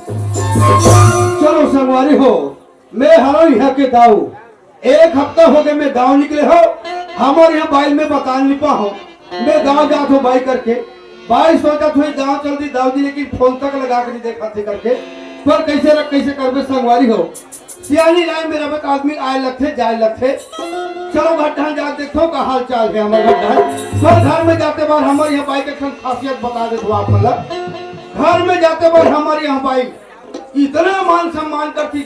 चलो संगवारी हो, मैं हरो यहाँ के दाऊ। एक हफ्ता हो गए मैं गांव निकले हो। हमारे यहाँ बाइल में बता नहीं पा हो। मैं गांव जात हूँ बाई करके। बाई सोचा थोड़ी गांव चल दी दाऊ जी, लेकिन फोन तक लगा के नहीं देखा थे करके। पर कैसे करबे संगवारी हो। सियानी लाइन में रबक आदमी आए लगते जाए लगते। चलो घटना जा देखो का हाल चाल है हमारे घटना। घर में जाते बार हमारे यहाँ बाई के खासियत बता दे आप। मतलब घर में जाते बार हमारे यहाँ बाई इतना मान सम्मान करते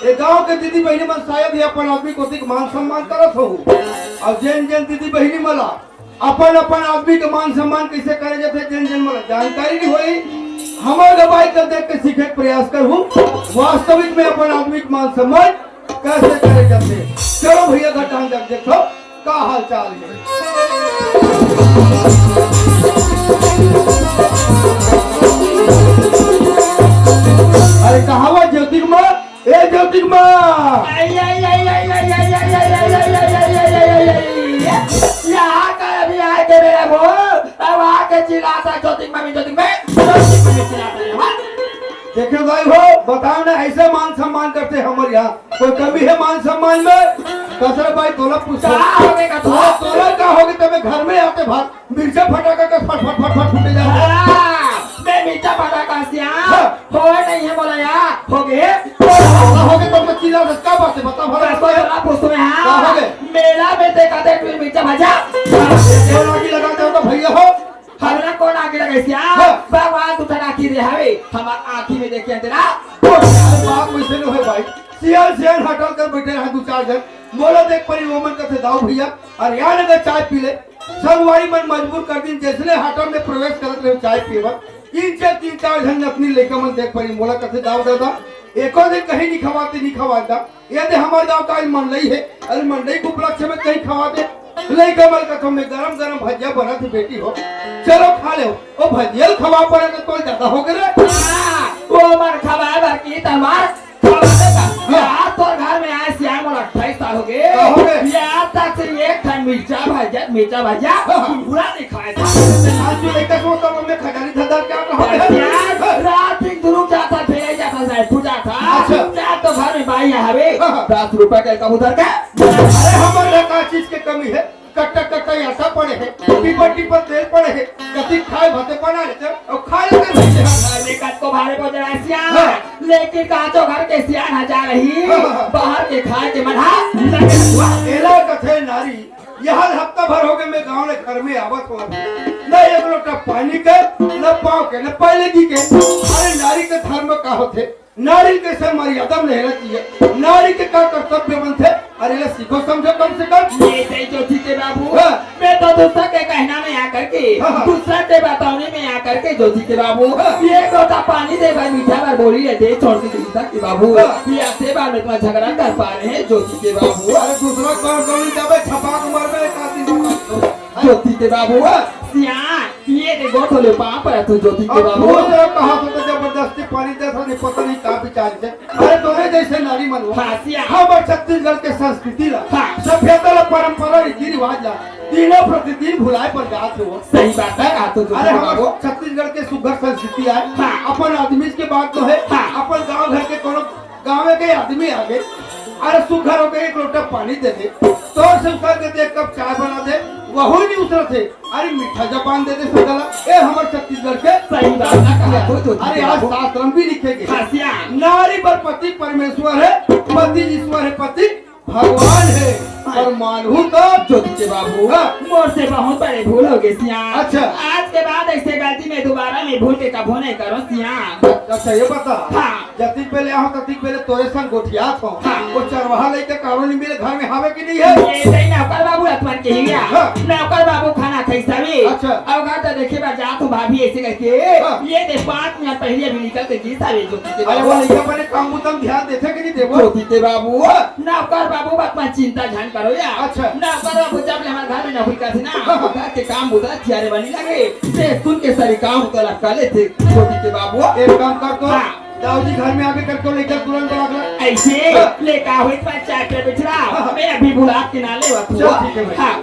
ये गांव के दीदी बहनी मन शायद ही अपन आदमी को मान सम्मान करत हो। और जैन दीदी बहनी मला अपन आदमी के मान सम्मान कैसे करे जाते जैन मला जानकारी नहीं हुई। हमारे दवाई कर देख के सीखे प्रयास करूँ वास्तविक में अपन आदमी के मान सम्मान कैसे करे जाते। चलो भैया घटना जब देखो का हाल चाल है। अरे कहावा ज्योतिर्मा ए ज्योतिर्मा यहाँ का अभी आए थे मेरे वो अब आके चिल्लाता ज्योतिर्मा चिल्लाता। देखो भाई हो बताओ ना ऐसे मान सम्मान करते हमारे यहाँ कोई कमी है मान सम्मान में। कसर भाई तोला पूछा तोला का होगे तब घर में आते भाग मिर्चा फटाका का फट फूटे जाते। मैं मीठा पटाखा से हो नहीं है बोला यार हो गए तो मैं चिल्ला का बात है बता भला पूछो में हाँ मेला में देखा थे फिर मीठा भजा आगे लगाते हो तो भैया हो हमरा कौन आगे लगे भगवान तू ठना की रे हवे हमार आंखी में देखे तेरा बात वैसे न है भाई। सियान हटल कर बैठे रहा दो चार जन बोलो देख परी वोमन कथे दाऊ भैया और यार अगर चाय पी ले संगवारी मन मजबूर कर दिन जैसे होटल में प्रवेश करत रहे चाय पीवत तीन चार जन अपनी लेकर मन देख परी बोला कथे दाऊ दादा एको दिन कहीं नहीं खवाता यदि हमारे गाँव का मंडई है अरे मंडई को उपलक्ष्य में कहीं खवाते लई कमल कथम में गरम भजिया बना थी बेटी हो चलो खा ले वो भजिया खवा पड़े तो ज्यादा हो गए वो मन खवा बाकी तमार यार तो घर में आए सियार मोला 28 साल हो गए यार तक से एक ठन मिर्चा भजिया पूरा नहीं खाया था। आज जो लेकर सोता मैं खजानी धंधा क्या कहा रात दिन दुरुक जाता फिर जाता साहब पूजा था क्या तो घर में भाई हवे 10 रुपए का कबूतर का। अरे हमारे का चीज के कमी है कट्टा आटा पड़े है टिपर तेल पड़े है कति खाए भाते बना लेते और खा लेते भैया लेकिन को भारे को जरा सियान लेकिन काचो घर के सियान हजार रही बाहर के खाए के मना एला कथे नारी यह हफ्ता भर हो गए मैं गांव में घर में आवत हो न एक लोटा पानी के न पाँव के न पहले जी के। अरे नारी के धर्म का होते नारी के सर मर्यादा में रहना चाहिए नारी के का कर्तव्य बनते। अरे ले सीखो समझो कम से कम ये ज्योति के बाबू मैं तो दूसरा के कहना में आकर के दूसरा के बताने में आकर के ज्योति के बाबू ये लोटा पानी दे भाई मीठा बार बोली रहते छोड़ती दूसरा के बाबू ये आते बार में तुम्हारा झगड़ा कर पा रहे हैं ज्योति के बाबू। अरे दूसरा कौन जावे छपाक मर में ज्योति के बाबू सियान ये देखो थोड़े पाप पर तो ज्योति के बाबू कहा तो जबरदस्ती पानी दे नहीं पता नहीं का विचार से। अरे तोरे जैसे नारी मन हमारे छत्तीसगढ़ के संस्कृति ला सभ्यता ला परंपरा रीति रिवाज ला दिनों प्रतिदिन भुलाए पर जात हो। सही बात है तो अरे हमारे छत्तीसगढ़ के सुघर संस्कृति है अपन आदमी के बात तो है अपन गाँव घर के कोनो गाँव के आदमी आगे अरे सुघर होकर एक लोटा पानी दे दे तो संस्कार के दे कप चाय बना दे वही नहीं उतर थे। अरे मीठा जबान दे दे सगला ए हमारे छत्तीसगढ़ के सही बात है। अरे आज शास्त्र भी लिखेंगे नारी पर पति परमेश्वर है पति ईश्वर है पति भगवान है और मानू तो ज्योति के बाबू मोर से बहुत बड़े भूल हो गए सियान। अच्छा आज के बाद ऐसे गलती में दोबारा में भूल के कबो नहीं करो सियान। अच्छा ये बता जति पहले आओ तति पहले तोरे संग गोठियात हो वो चरवाहा लेके कारो नहीं मिले घर में हावे की नहीं है ये सही नौकर बाबू रतवन के ही गया नौकर बाबू खाना खैसा भी अच्छा अब घर तो देखे बा जा तो भाभी ऐसे करके ये दे 5 मिनट पहले अभी निकल के गीत आवे ज्योति के अरे वो लेके अपने काम उतम ध्यान देते कि नहीं देवो ज्योति के बाबू नौकर बाबू बात में चिंता ध्यान करो या अच्छा नौकर बाबू जब हमारे घर में नौकरी करते ना घर के काम होता थियारे बनी लगे से सुन के सारी काम होता कर लेते ज्योति के बाबू एक काम कर तो दाऊ जी घर में आके करके लेकर तुरंत ऐसे लेकर हुई पर चाय पे बिछड़ा मैं अभी बुला के नाले चल ठीक है भाई। हाँ